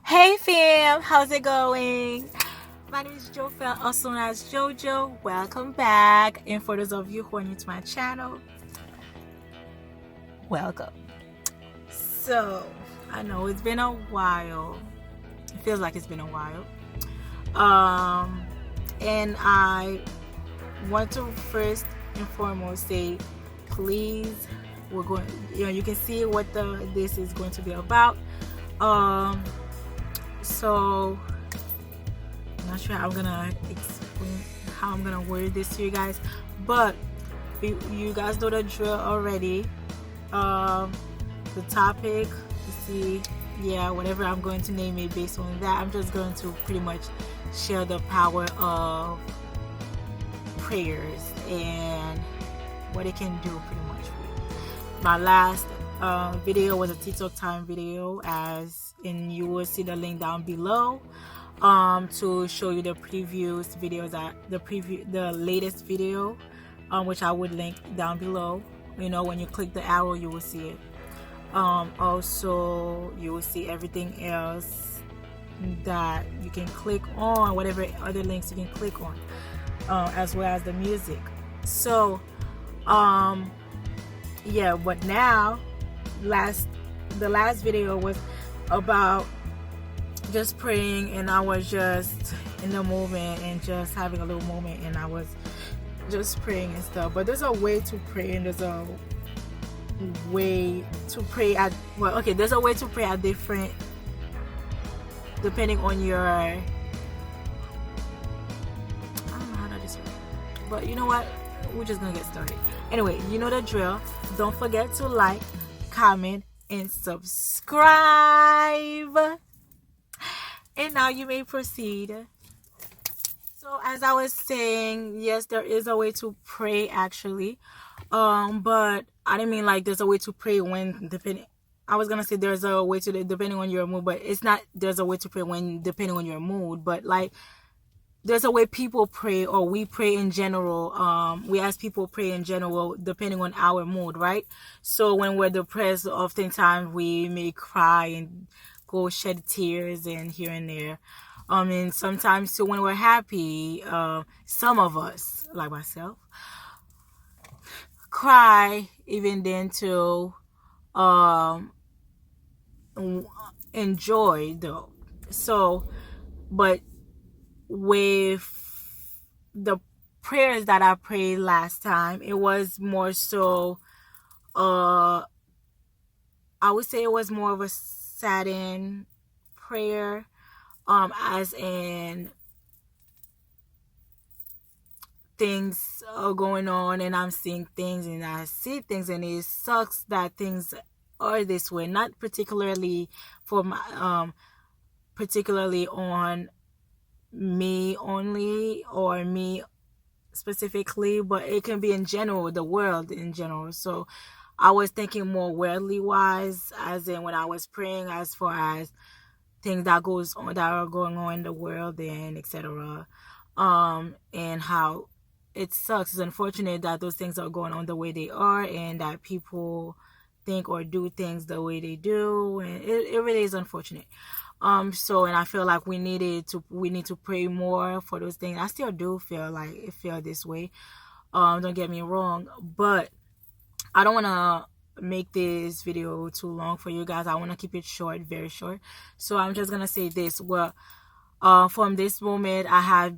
Hey fam, how's it going? My name is Jofel, also known as Jojo. Welcome back. And for those of you who are new to my channel, welcome. So, I know it's been a while. It feels like it's been a while. And I want to first and foremost say, please, we're going. You can see what this is going to be about. So I'm not sure how I'm gonna explain how I'm gonna word this to you guys, but you guys know the drill already. The topic, you see, yeah, whatever I'm going to name it based on that. I'm just going to pretty much share the power of prayers and what it can do pretty much for you. My last video was a TikTok time video, and you will see the link down below to show you the previous videos, the latest video, which I would link down below. When you click the arrow, you will see it. Also, you will see everything else that you can click on, whatever other links you can click on, as well as the music. So yeah, but now the last video was about just praying, and I was just in the moment and just having a little moment, and I was just praying and stuff. But there's a way to pray, and there's a way to pray there's a way to pray at different, depending on your, I don't know how to describe it, but you know what, we're just gonna get started. Anyway, you know the drill. Don't forget to like, comment, and subscribe. And now you may proceed. So as I was saying, yes, there is a way to pray actually. But I didn't mean like there's a way to pray when I was gonna say there's a way to, depending on your mood, but it's not there's a way to pray when depending on your mood, but like there's a way people pray, or we pray in general. We ask people pray in general depending on our mood, right? So when we're depressed, oftentimes we may cry and go shed tears and here and there. And sometimes too when we're happy, some of us, like myself, cry even then to enjoy though. So, but with the prayers that I prayed last time, it was more so, I would say it was more of a saddened prayer, as in things are going on and I'm seeing things and I see things and it sucks that things are this way. Not particularly for my, particularly on me only or me specifically, but it can be in general, the world in general. So I was thinking more worldly wise, as in when I was praying, as far as things that are going on in the world and etc. And how it sucks. It's unfortunate that those things are going on the way they are, and that people think or do things the way they do, and it really is unfortunate. So, and I feel like we need to pray more for those things. I still do feel this way. Don't get me wrong, but I don't want to make this video too long for you guys. I want to keep it short, very short. So I'm just gonna say this. Well, from this moment, I have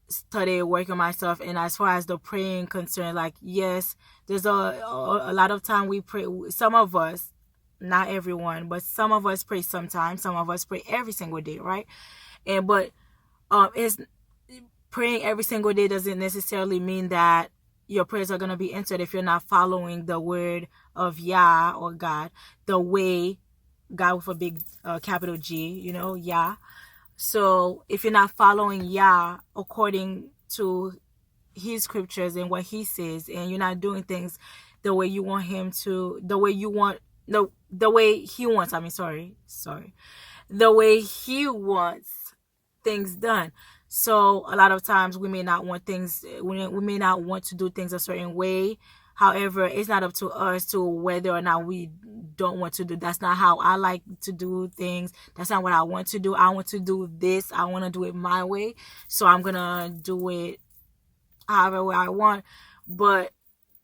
started working myself, and as far as the praying concerned, like yes, there's a lot of time we pray. Some of us, not everyone, but some of us pray sometimes. Some of us pray every single day, right? But it's praying every single day doesn't necessarily mean that your prayers are going to be answered if you're not following the word of Yah, or God, the way, God with a big capital G, Yah. So if you're not following Yah according to his scriptures and what he says, and you're not doing things the way you want him to, the way he wants, the way he wants things done. So a lot of times we may not want to do things a certain way, However, it's not up to us to whether or not we don't want to do. That's not how I like to do things. That's not what I want to do. I want to do this. I want to do it my way. So I'm going to do it however way I want. But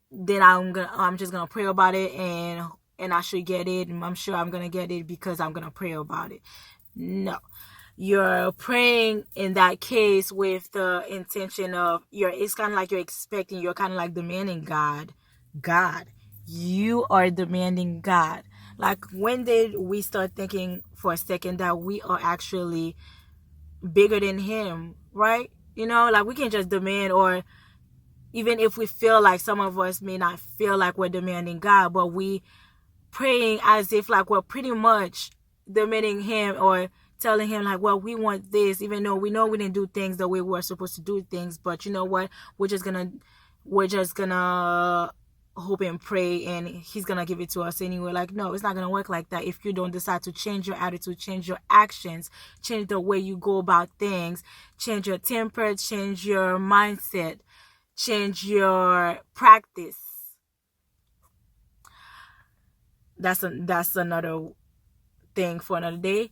then I'm just going to pray about it, and I should get it. And I'm sure I'm going to get it because I'm going to pray about it. No. You're praying in that case with the intention of it's kind of like you're expecting, you're kind of like demanding God, you are demanding God. Like, when did we start thinking for a second that we are actually bigger than him, right? Like, we can just demand, or even if we feel like, some of us may not feel like we're demanding God, but we praying as if like we're pretty much demanding him, or telling him like, well, we want this, even though we know we didn't do things the way we're supposed to do things. But you know what? We're just gonna hope and pray, and he's gonna give it to us anyway. Like, no, it's not gonna work like that. If you don't decide to change your attitude, change your actions, change the way you go about things, change your temper, change your mindset, change your practice. That's another thing for another day.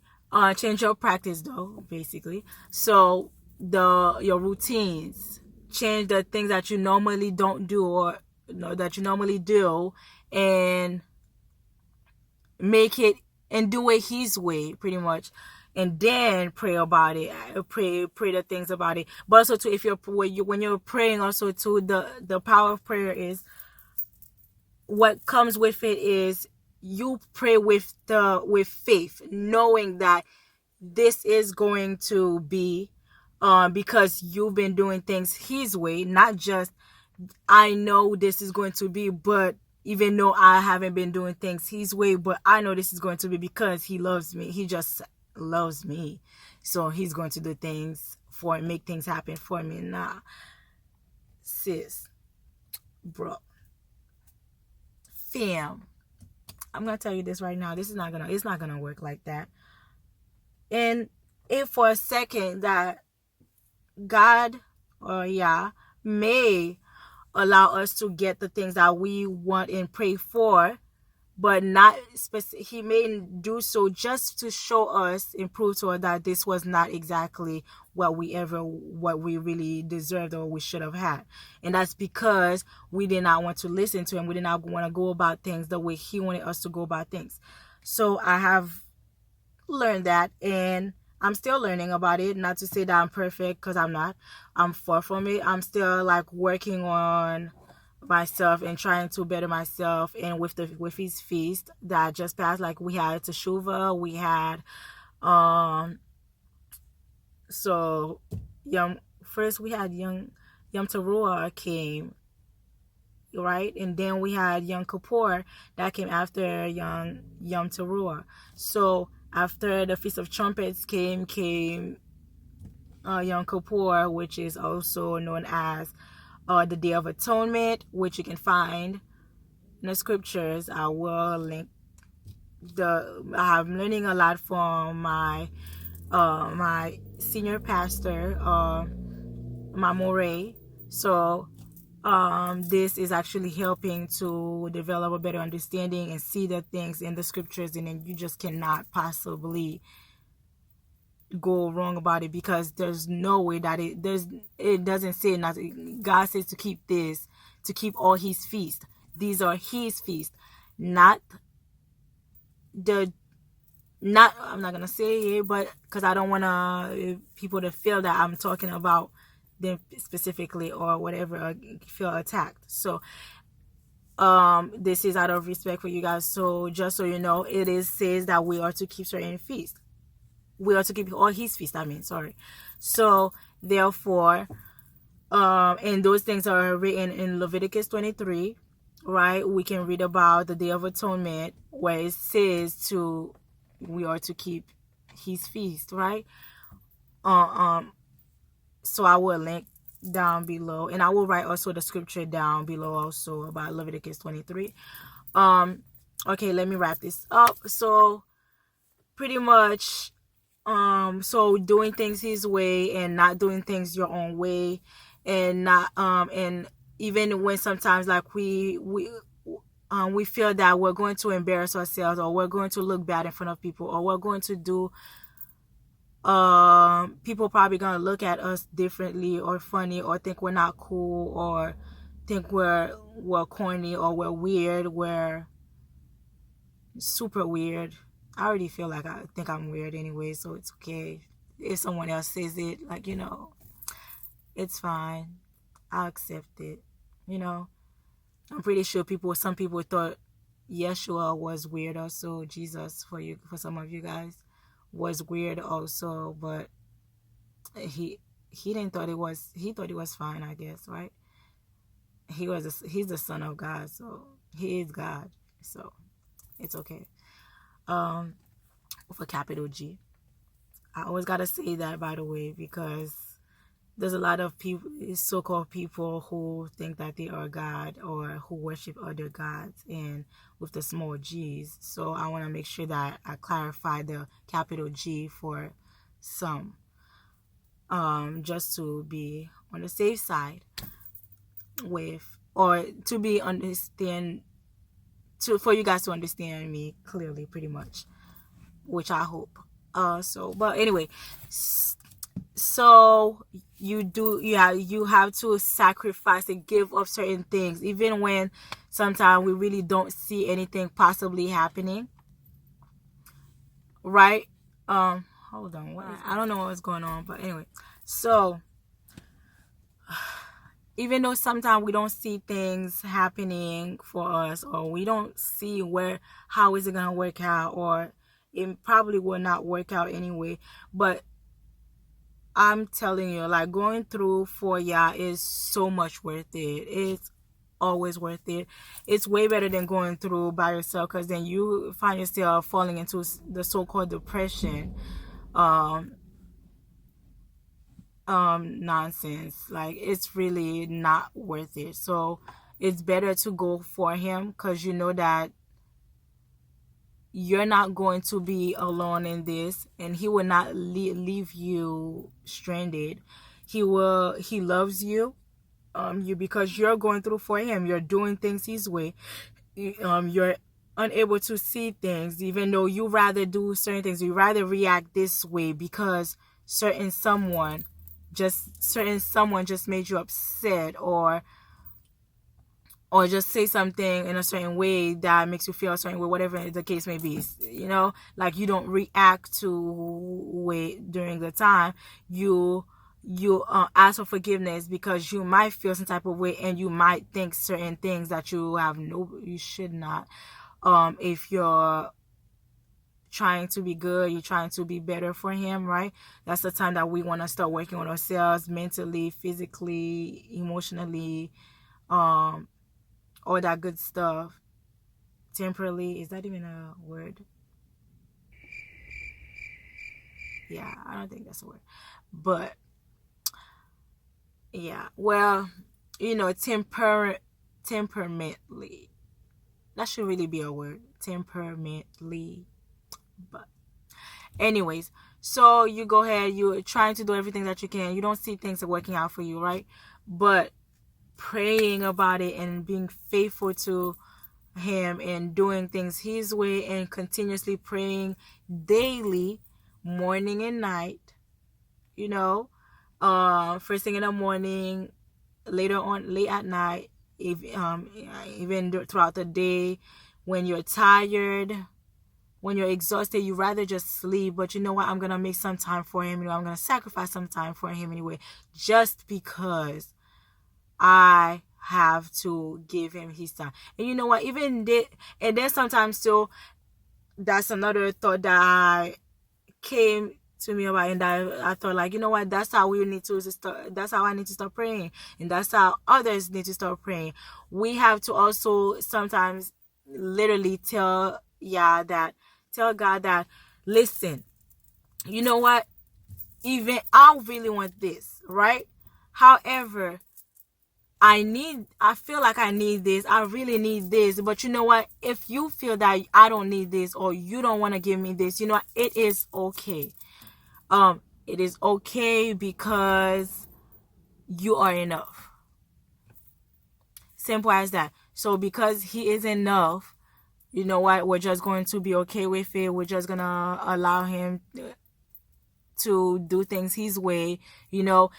Change your practice, though, basically. So your routines, change the things that you normally don't do, or that you normally do, and make it and do it his way, pretty much. And then pray about it. Pray the things about it. But also too, when you're praying, also too, the power of prayer is, what comes with it is, you pray with faith, knowing that this is going to be, because you've been doing things his way. Not just, I know this is going to be, but even though I haven't been doing things his way, but I know this is going to be because he loves me. He just loves me, so he's going to do things make things happen for me. Nah, sis, bro, fam, I'm gonna tell you this right now. It's not gonna work like that. And if for a second that God, or Yah, may allow us to get the things that we want and pray for, but not he may do so just to show us and prove to us that this was not exactly what we really deserved or we should have had. And that's because we did not want to listen to him. We did not want to go about things the way he wanted us to go about things. So I have learned that, and I'm still learning about it. Not to say that I'm perfect, because I'm not. I'm far from it. I'm still like working on myself and trying to better myself. And with his feast that just passed, like, we had Teshuvah, we had first we had Yom Teruah came, right? And then we had Yom Kippur that came after Yom Teruah. So after the Feast of Trumpets came Yom Kippur, which is also known as the Day of Atonement, which you can find in the scriptures. I will link I'm learning a lot from my senior pastor, my Moray. So this is actually helping to develop a better understanding and see the things in the scriptures, and then you just cannot possibly go wrong about it, because there's no way that it doesn't say nothing. God says to keep all his feasts. These are his feasts, I'm not gonna say it, but because I don't want people to feel that I'm talking about them specifically or whatever, or feel attacked. So this is out of respect for you guys. So just so you know, says that we are to keep certain feasts. We are to keep all his feasts, So therefore, and those things are written in Leviticus 23, right? We can read about the Day of Atonement, where it says we are to keep his feast, right? So I will link down below, and I will write also the scripture down below also about Leviticus 23. Okay, let me wrap this up. So pretty much, so doing things his way and not doing things your own way, and not and even when sometimes like we feel that we're going to embarrass ourselves, or we're going to look bad in front of people, or we're going to do people probably gonna look at us differently or funny, or think we're not cool, or think we're corny, or we're weird, we're super weird. I already feel like I think I'm weird anyway, so it's okay if someone else says it. Like, it's fine. I'll accept it. I'm pretty sure some people thought Yeshua was weird also. Jesus, for some of you guys, was weird also, but he didn't thought it was. He thought it was fine, I guess, right? He's the son of God, so he is God, so it's okay. With a capital G. I always gotta say that, by the way, because there's a lot of people, so-called people, who think that they are God, or who worship other gods, and with the small g's. So I want to make sure that I clarify the capital G for some, just to be on the safe side, or to be for you guys to understand me clearly, pretty much, which I hope. But anyway, so you have to sacrifice and give up certain things, even when sometimes we really don't see anything possibly happening, right? Hold on, I don't know what's going on, but anyway, so even though sometimes we don't see things happening for us, or we don't see how is it gonna work out, or it probably will not work out anyway, but I'm telling you, like, going through for y'all is so much worth it. It's always worth it. It's way better than going through by yourself, because then you find yourself falling into the so-called depression nonsense. Like, it's really not worth it. So it's better to go for him, because you know that you're not going to be alone in this, and he will not leave you stranded. He loves you, because you're going through for him. You're doing things his way. You're unable to see things, even though you rather do certain things. You rather react this way because certain someone just made you upset, or just say something in a certain way that makes you feel a certain way, whatever the case may be. Like, you don't react to it during the time. You ask for forgiveness, because you might feel some type of way, and you might think certain things that you should not. If you're trying to be good, you're trying to be better for him, right? That's the time that we want to start working on ourselves, mentally, physically, emotionally, all that good stuff. Temporarily, is that even a word? Yeah, I don't think that's a word, but yeah, well, temperamentally, that should really be a word, temperamentally. But anyways, so you go ahead, you're trying to do everything that you can, you don't see things working out for you, right? But praying about it and being faithful to him and doing things his way, and continuously praying daily, morning and night, first thing in the morning, late at night, even throughout the day, when you're tired, when you're exhausted, you rather just sleep. But you know what? I'm going to make some time for him. I'm going to sacrifice some time for him anyway, just because I have to give him his time. And you know what? And then sometimes too, that's another thought that came to me about, and I thought, like, you know what? That's how we need to start. That's how I need to start praying, and that's how others need to start praying. We have to also sometimes literally tell God that, listen, you know what? Even I really want this, right? However, I feel like I need this. I really need this. But you know what? If you feel that I don't need this, or you don't want to give me this, you know what? It is okay. It is okay, because you are enough. Simple as that. So because he is enough, you know what, we're just going to be okay with it. We're just gonna allow him to do things his way. You know,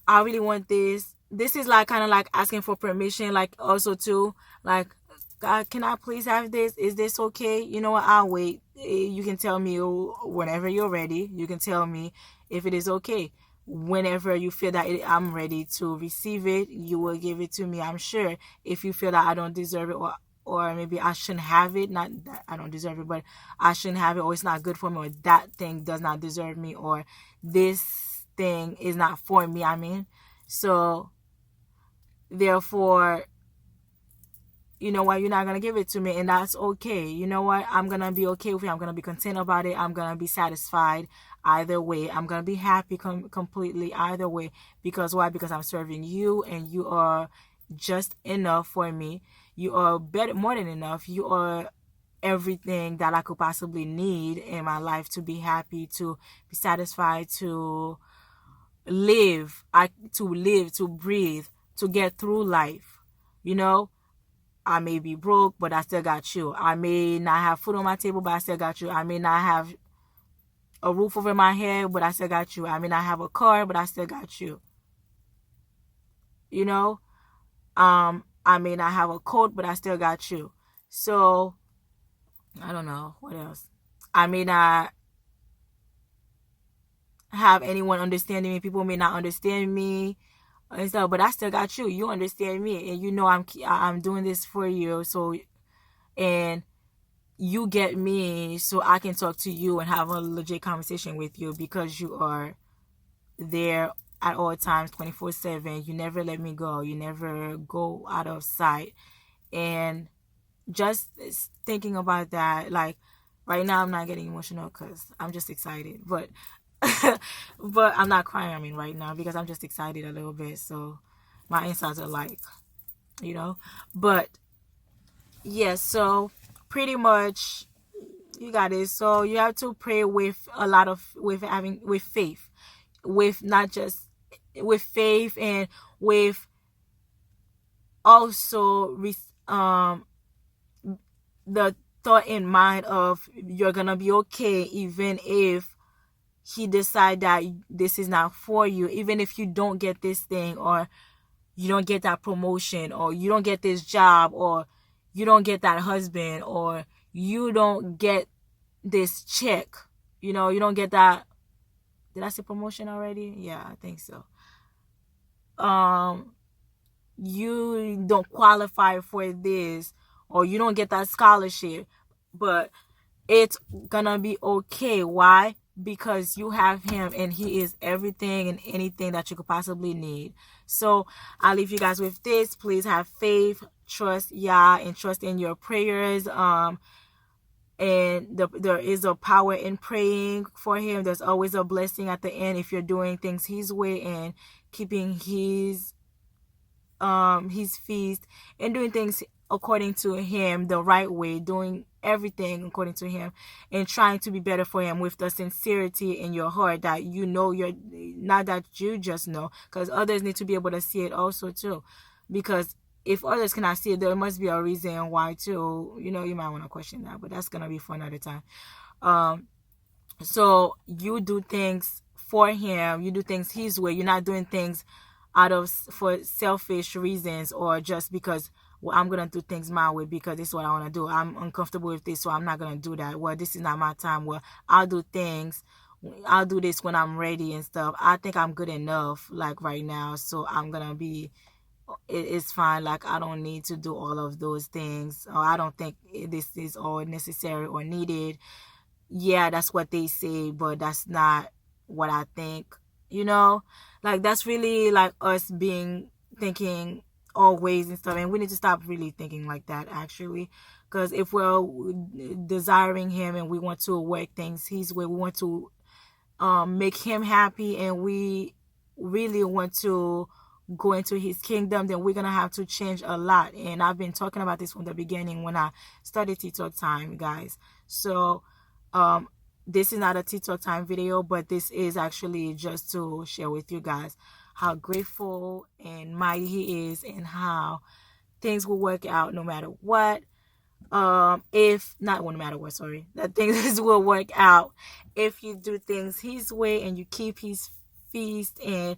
I really want this. This is like kind of like asking for permission, like also too, like, God, can I please have this? Is this okay? You know what? I'll wait. You can tell me whenever you're ready. You can tell me if it is okay. Whenever you feel that I'm ready to receive it, you will give it to me. I'm sure. If you feel that I don't deserve it, or maybe I shouldn't have it, not that I don't deserve it, but I shouldn't have it, or it's not good for me, or that thing does not deserve me, or this thing is not for me. I mean, so therefore, you know what, you're not gonna give it to me, and that's okay. You know what, I'm gonna be okay with it. I'm gonna be content about it. I'm gonna be satisfied either way. I'm gonna be happy completely either way. Because why? Because I'm serving you, and you are just enough for me. You are better, more than enough. You are everything that I could possibly need in my life to be happy, to be satisfied, to live, to breathe, to get through life. You know, I may be broke, but I still got you. I may not have food on my table, but I still got you. I may not have a roof over my head, but I still got you. I may not have a car, but I still got you. You know, I may not have a coat, but I still got you. So, I don't know what else. I may not have anyone understanding me. People may not understand me and stuff, but I still got you. You understand me, and you know I'm doing this for you. So, and you get me, so I can talk to you and have a legit conversation with you, because you are there at all times, 24/7. You never let me go. You never go out of sight. And just thinking about that, like right now, I'm not getting emotional because I'm just excited, but but I'm not crying. I mean, right now, because I'm just excited a little bit. So my insides are like, you know, but yeah. So pretty much, you got it. So you have to pray with a lot of, with faith, with not just with faith, and with also the thought in mind of you're gonna be okay, even if he decide that this is not for you, even if you don't get this thing, or you don't get that promotion, or you don't get this job, or you don't get that husband, or you don't get this check, you know, you don't get that. Did I say promotion already? Yeah, I think so. You don't qualify for this, or you don't get that scholarship, but it's gonna be okay. Why? Because you have him, and he is everything and anything that you could possibly need. So I'll leave you guys with this. Please have faith, trust Yah, and trust in your prayers. And there is a power in praying for him. There's always a blessing at the end if you're doing things his way, and keeping his feast, and doing things according to him, the right way, doing everything according to him, and trying to be better for him with the sincerity in your heart, that you know, you're not that you just know, because others need to be able to see it also too. Because if others cannot see it, there must be a reason why too. You know, you might want to question that, but that's gonna be for another time. So you do things for him, you do things his way. You're not doing things for selfish reasons, or just because, well, I'm gonna do things my way because this is what I want to do. I'm uncomfortable with this, so I'm not gonna do that. Well, this is not my time. Well, I'll do this when I'm ready and stuff. I think I'm good enough, like right now, so I'm gonna be, it's fine. Like, I don't need to do all of those things, or I don't think this is all necessary or needed. Yeah, that's what they say, but that's not what I think. You know, like, that's really like us thinking always and stuff, and we need to stop really thinking like that, actually. Because if we're desiring him, and we want to work things his way, we want to make him happy, and we really want to go into his kingdom, then we're gonna have to change a lot. And I've been talking about this from the beginning when I started TikTok time, guys. So this is not a TikTok time video, but this is actually just to share with you guys how grateful and mighty he is, and how things will work out no matter what. If not, no matter what, sorry, that things will work out if you do things his way and you keep his feast and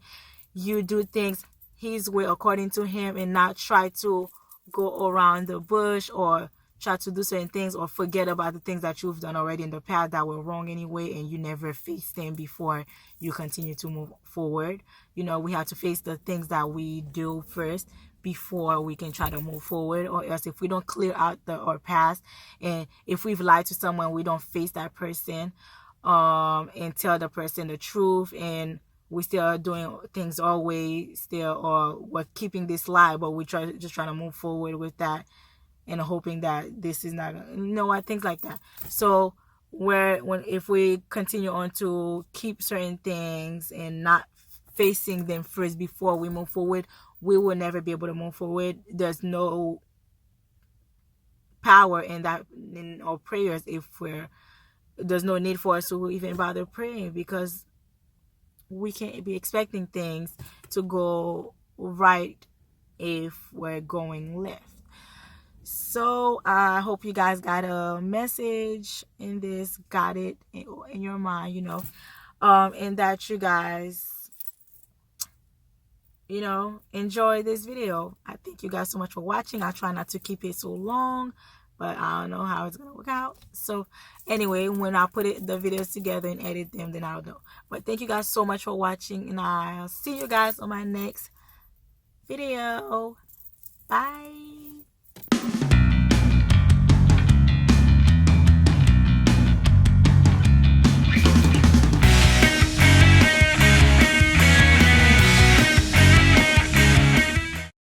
you do things his way according to him, and not try to go around the bush or try to do certain things or forget about the things that you've done already in the past that were wrong anyway, and you never faced them before you continue to move forward. You know, we have to face the things that we do first before we can try to move forward. Or else if we don't clear out our past, and if we've lied to someone, we don't face that person and tell the person the truth, and we still are doing things our way still, or we're keeping this lie, but we trying to move forward with that and hoping that this is not, things like that. So if we continue on to keep certain things and not facing them first before we move forward, we will never be able to move forward. There's no power in that, in our prayers, if there's no need for us to even bother praying, because we can't be expecting things to go right if we're going left. So I hope you guys got a message in this, got it in your mind, and that you guys, enjoy this video. I thank you guys so much for watching. I try not to keep it so long, but I don't know how it's gonna work out. So anyway, when I put the videos together and edit them, then I'll know. But thank you guys so much for watching, and I'll see you guys on my next video. Bye.